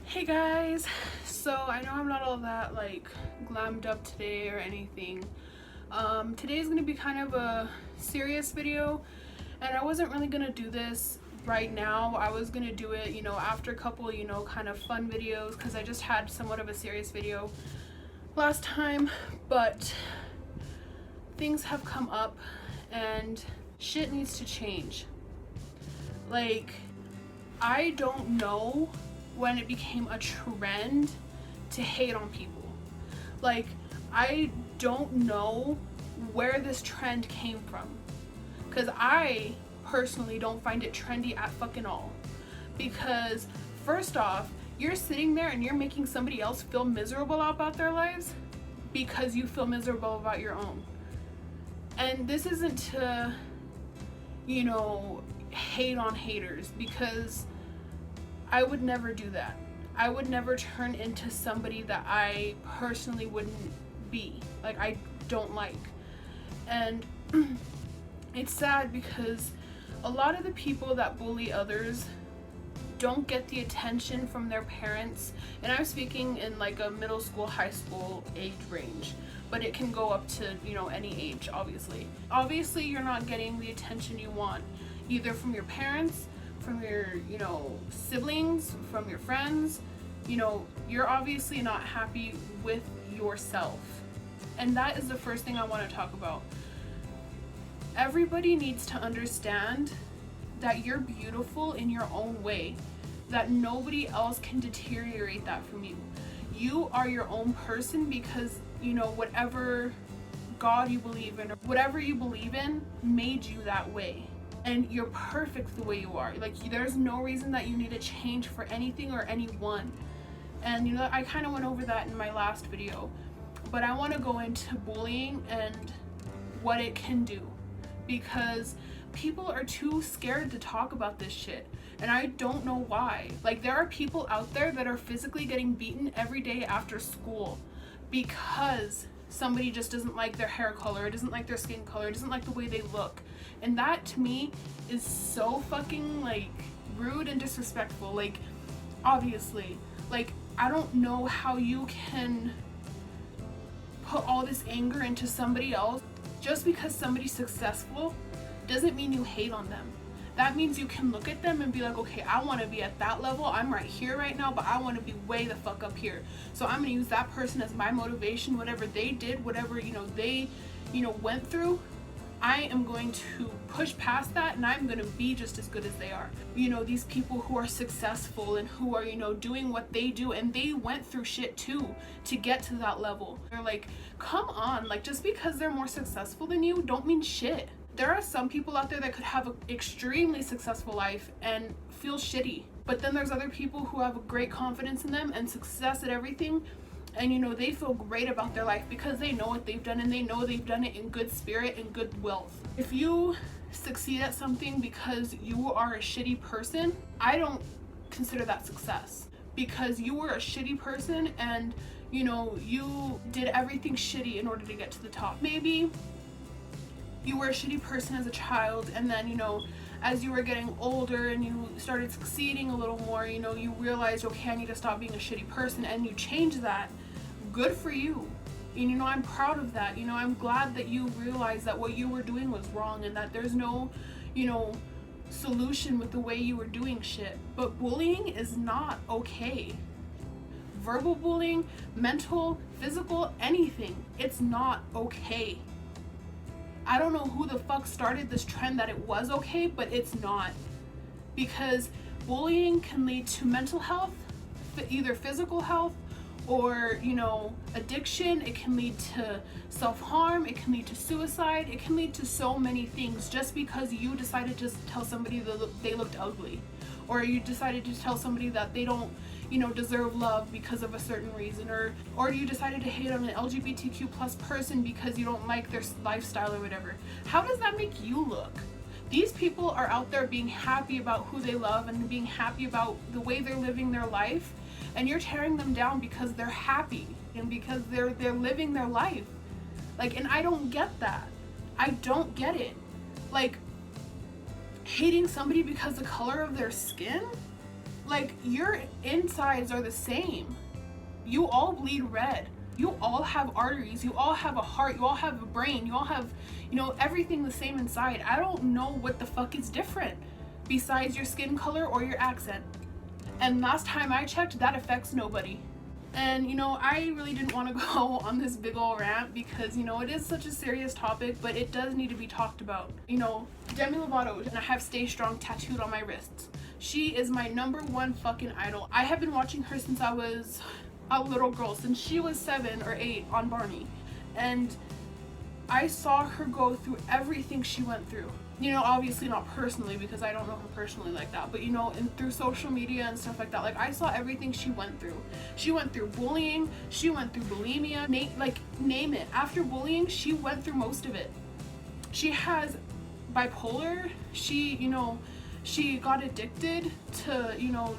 Hey guys, so I know I'm not all that like glammed up today or anything. Today is gonna be kind of a serious video, and I wasn't really gonna do this right now. I was gonna do it, after a couple, kind of fun videos, because I just had somewhat of a serious video last time, but things have come up and shit needs to change. Like, I don't know when it became a trend to hate on people. Like, I don't know where this trend came from, because I personally don't find it trendy at fucking all. Because first off, you're sitting there and you're making somebody else feel miserable about their lives because you feel miserable about your own. And this isn't to, hate on haters, because I would never do that. I would never turn into somebody that I personally wouldn't be. Like, I don't like. And it's sad because a lot of the people that bully others don't get the attention from their parents. And I'm speaking in like a middle school, high school age range. But it can go up to, any age, obviously. Obviously, you're not getting the attention you want, either from your parents, from your, siblings, from your friends. You're obviously not happy with yourself. And that is the first thing I want to talk about. Everybody needs to understand that you're beautiful in your own way, that nobody else can deteriorate that from you. You are your own person because, whatever God you believe in or whatever you believe in made you that way. And you're perfect the way you are. Like, there's no reason that you need to change for anything or anyone. And I kind of went over that in my last video, but I want to go into bullying and what it can do, because people are too scared to talk about this shit, and I don't know why. Like, there are people out there that are physically getting beaten every day after school because somebody just doesn't like their hair color, doesn't like their skin color, doesn't like the way they look. And that to me is so fucking like rude and disrespectful. Like, obviously, like, I don't know how you can put all this anger into somebody else. Just because somebody's successful doesn't mean you hate on them. That means you can look at them and be like, okay, I want to be at that level. I'm right here right now, but I want to be way the fuck up here. So I'm going to use that person as my motivation. Whatever they did, whatever, they, went through, I am going to push past that, and I'm going to be just as good as they are. These people who are successful and who are, doing what they do, and they went through shit too to get to that level. They're like, come on, like, just because they're more successful than you don't mean shit. There are some people out there that could have an extremely successful life and feel shitty. But then there's other people who have a great confidence in them and success at everything. And they feel great about their life because they know what they've done, and they know they've done it in good spirit and good will. If you succeed at something because you are a shitty person, I don't consider that success, because you were a shitty person and you did everything shitty in order to get to the top. Maybe you were a shitty person as a child, and then as you were getting older and you started succeeding a little more, you realized, okay, I need to stop being a shitty person, and you changed that. Good for you. I'm proud of that. I'm glad that you realized that what you were doing was wrong, and that there's no solution with the way you were doing shit. But bullying is not okay. Verbal bullying, mental, physical, anything, it's not okay. I don't know who the fuck started this trend that it was okay, but it's not. Because bullying can lead to mental health, either physical health or, addiction. It can lead to self-harm. It can lead to suicide. It can lead to so many things just because you decided to tell somebody that they looked ugly. Or you decided to tell somebody that they don't, deserve love because of a certain reason, or you decided to hate on an LGBTQ plus person because you don't like their lifestyle or whatever. How does that make you look? These people are out there being happy about who they love and being happy about the way they're living their life, and you're tearing them down because they're happy and because they're living their life. Like, and I don't get that. I don't get it. Like, hating somebody because the color of their skin? Like, your insides are the same. You all bleed red. You all have arteries. You all have a heart. You all have a brain. You all have, everything the same inside. I don't know what the fuck is different besides your skin color or your accent. And last time I checked, that affects nobody. And, I really didn't want to go on this big ol' rant because, it is such a serious topic, but it does need to be talked about. Demi Lovato, and I have Stay Strong tattooed on my wrists. She is my number one fucking idol. I have been watching her since I was a little girl, since she was 7 or 8 on Barney. And I saw her go through everything she went through. Obviously not personally because I don't know her personally like that, but and through social media and stuff like that, like I saw everything she went through. She went through bullying, she went through bulimia, name it. After bullying, she went through most of it. She has bipolar, she got addicted to,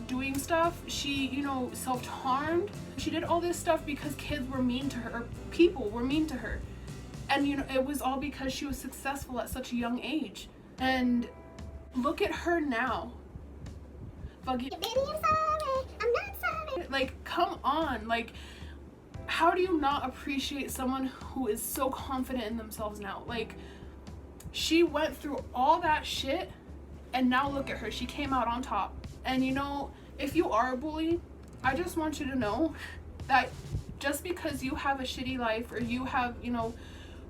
doing stuff. She, self-harmed. She did all this stuff because kids were mean to her, or people were mean to her. And, it was all because she was successful at such a young age. And look at her now. Fucking, baby, I'm sorry. I'm not sorry. Like, come on. Like, how do you not appreciate someone who is so confident in themselves now? Like, she went through all that shit, and now look at her. She came out on top. And, if you are a bully, I just want you to know that just because you have a shitty life or you have,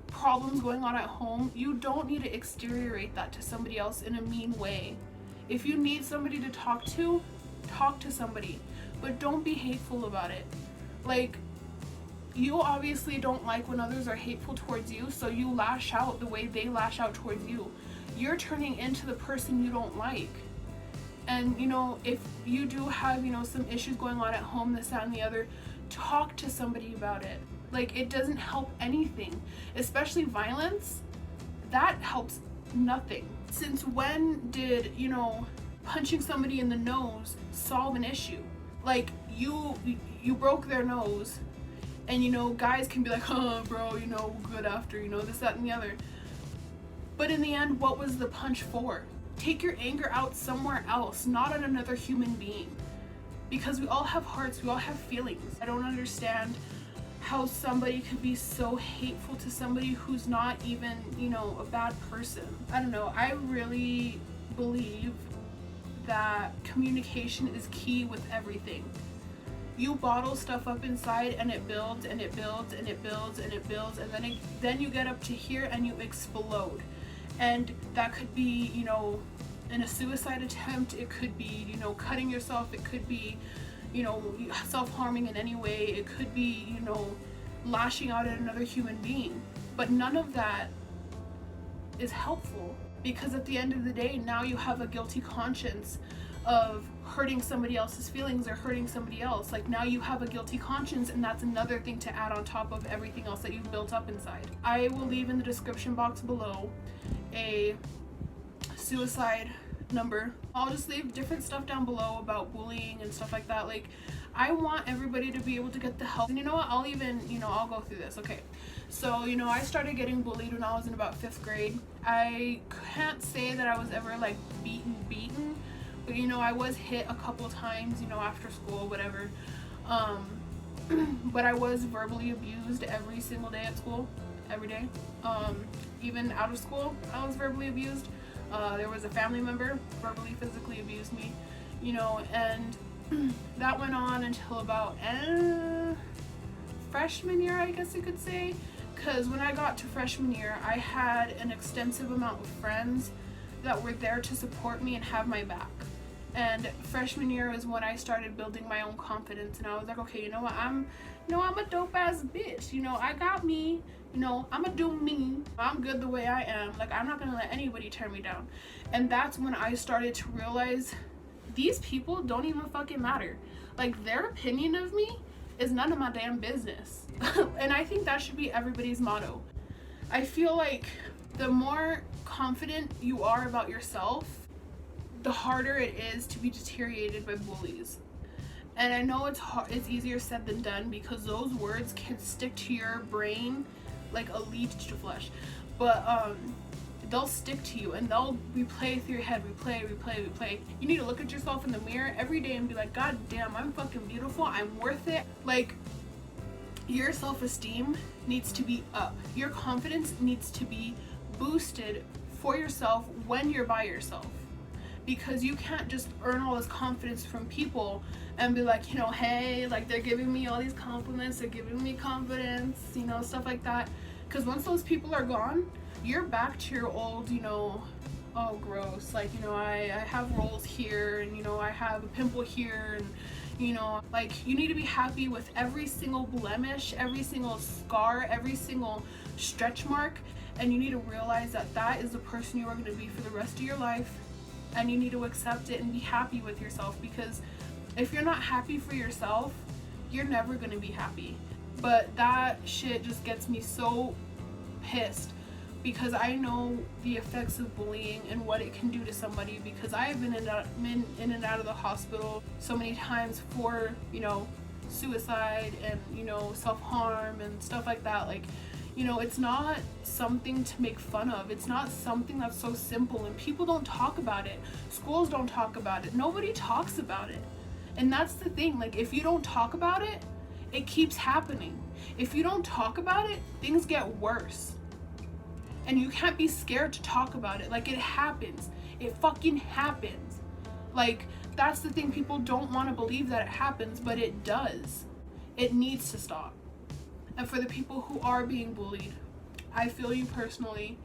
problems going on at home, you don't need to exteriorate that to somebody else in a mean way. If you need somebody to talk to somebody, but don't be hateful about it. Like, you obviously don't like when others are hateful towards you, so you lash out the way they lash out towards you. You're turning into the person you don't like. And, if you do have, some issues going on at home, this, that, and the other, talk to somebody about it. Like, it doesn't help anything, especially violence. That helps nothing. Since when did, punching somebody in the nose solve an issue? Like, you broke their nose, and, guys can be like, oh, bro, good after, this, that, and the other. But in the end, what was the punch for? Take your anger out somewhere else, not on another human being. Because we all have hearts, we all have feelings. I don't understand how somebody could be so hateful to somebody who's not even, a bad person. I don't know. I really believe that communication is key with everything. You bottle stuff up inside and it builds and it builds and it builds and it builds, and then you get up to here and you explode. And that could be, in a suicide attempt, it could be, cutting yourself, it could be, self-harming in any way, it could be, lashing out at another human being. But none of that is helpful, because at the end of the day, now you have a guilty conscience of hurting somebody else's feelings or hurting somebody else. Like, now you have a guilty conscience, and that's another thing to add on top of everything else that you've built up inside. I will leave in the description box below a suicide number. I'll just leave different stuff down below about bullying and stuff like that. Like, I want everybody to be able to get the help. And you know what? I'll even, I'll go through this. Okay. So, I started getting bullied when I was in about 5th grade. I can't say that I was ever like beaten, but I was hit a couple times, after school, whatever. But I was verbally abused every single day at school, every day. Even out of school, I was verbally abused. There was a family member verbally, physically abused me, and that went on until about freshman year, I guess you could say. Because when I got to freshman year, I had an extensive amount of friends that were there to support me and have my back. And freshman year is when I started building my own confidence, and I was like, okay, I'm a dope ass bitch. I got me. I'ma do me. I'm good the way I am. Like, I'm not gonna let anybody tear me down. And that's when I started to realize these people don't even fucking matter. Like, their opinion of me is none of my damn business. And I think that should be everybody's motto. I feel like the more confident you are about yourself, the harder it is to be deteriorated by bullies. And I know it's easier said than done, because those words can stick to your brain like a leech to flesh. But they'll stick to you and they'll replay through your head, replay. You need to look at yourself in the mirror every day and be like, God damn, I'm fucking beautiful, I'm worth it. Like, your self-esteem needs to be up. Your confidence needs to be boosted for yourself when you're by yourself. Because you can't just earn all this confidence from people and be like, you know, hey, like, they're giving me all these compliments, they're giving me confidence, you know, stuff like that. Because once those people are gone, you're back to your old, you know, oh, gross, like, you know, I have rolls here, and, you know, I have a pimple here, and, you know, like, you need to be happy with every single blemish, every single scar, every single stretch mark, and you need to realize that that is the person you are going to be for the rest of your life, and you need to accept it and be happy with yourself, because if you're not happy for yourself, you're never going to be happy. But that shit just gets me so pissed, because I know the effects of bullying and what it can do to somebody, because I have been in and out of the hospital so many times for, you know, suicide and, you know, self-harm and stuff like that. Like, you know, it's not something to make fun of. It's not something that's so simple, and people don't talk about it. Schools don't talk about it. Nobody talks about it. And that's the thing. Like, if you don't talk about it, it keeps happening. If you don't talk about it, things get worse. And you can't be scared to talk about it. Like, it happens. It fucking happens. Like, that's the thing. People don't want to believe that it happens, but it does. It needs to stop. And for the people who are being bullied, I feel you personally.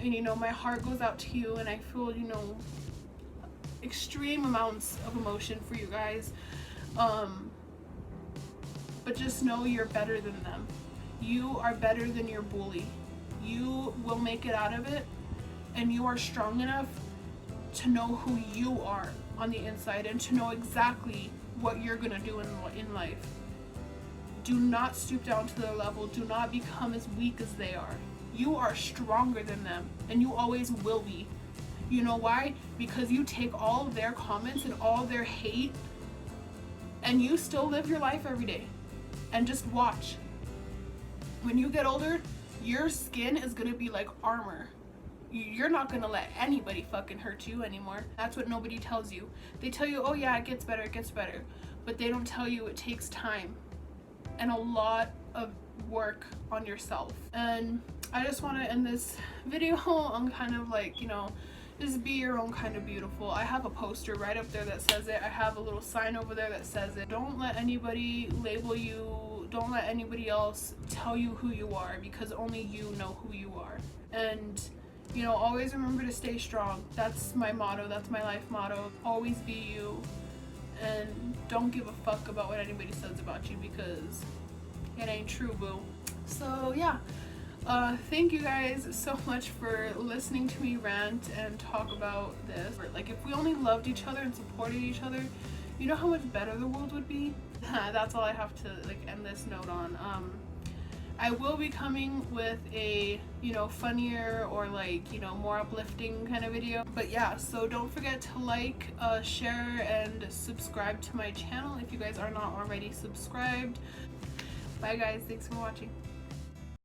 And, you know, my heart goes out to you, and I feel, you know, extreme amounts of emotion for you guys. But just know you're better than them. You are better than your bully. You will make it out of it, and you are strong enough to know who you are on the inside and to know exactly what you're gonna do in life. Do not stoop down to their level. Do not become as weak as they are. You are stronger than them, and you always will be. You know why? Because you take all of their comments and all their hate, and you still live your life every day. And just watch. When you get older, your skin is gonna be like armor. You're not gonna let anybody fucking hurt you anymore. That's what nobody tells you. They tell you, oh yeah, it gets better. But they don't tell you it takes time and a lot of work on yourself. And I just want to end this video on kind of like, you know, just be your own kind of beautiful. I have a poster right up there that says it. I have a little sign over there that says it. Don't let anybody label you. Don't let anybody else tell you who you are, because only you know who you are. And, you know, always remember to stay strong. That's my motto. That's my life motto. Always be you, and don't give a fuck about what anybody says about you, because it ain't true, boo. So yeah, thank you guys so much for listening to me rant and talk about this. Like, if we only loved each other and supported each other, you know how much better the world would be? That's all I have to like end this note on. I will be coming with a, you know, funnier or like, you know, more uplifting kind of video. But yeah, so don't forget to like, share, and subscribe to my channel if you guys are not already subscribed. Bye guys, thanks for watching.